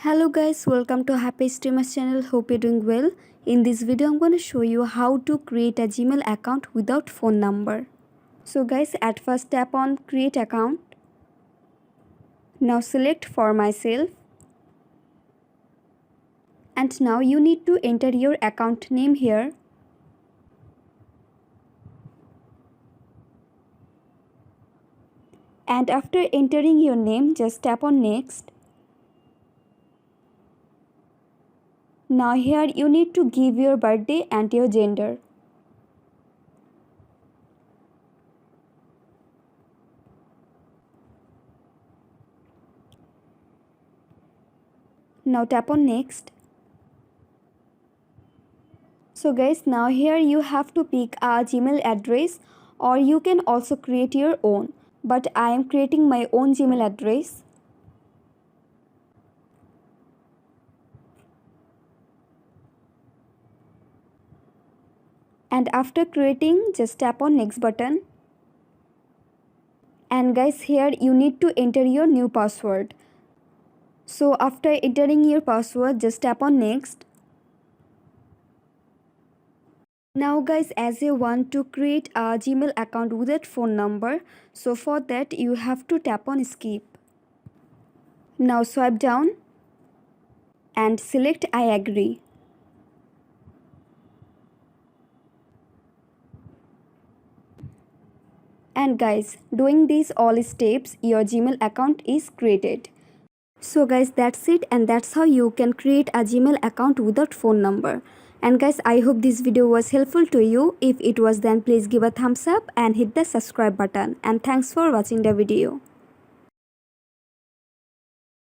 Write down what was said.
Hello guys, welcome to Happy Streamers channel. Hope you're doing well. In this video I'm going to show you how to create a Gmail account without phone number. So guys, at first tap on create account. Now select for myself. And now you need to enter your account name here. And after entering your name, just tap on next. Now here you need to give your birthday and your gender. Now tap on next. So guys, now here you have to pick a Gmail address, or you can also create your own. But I am creating my own Gmail address. And after creating, just tap on next button. And guys, here you need to enter your new password. So after entering your password, just tap on next. Now guys, as you want to create a Gmail account without phone number, so for that you have to tap on skip. Now swipe down and select I agree. And guys, doing these all steps, your Gmail account is created. So guys, that's it, and that's how you can create a Gmail account without phone number. And guys, I hope this video was helpful to you. If it was, then please give a thumbs up and hit the subscribe button. And thanks for watching the video.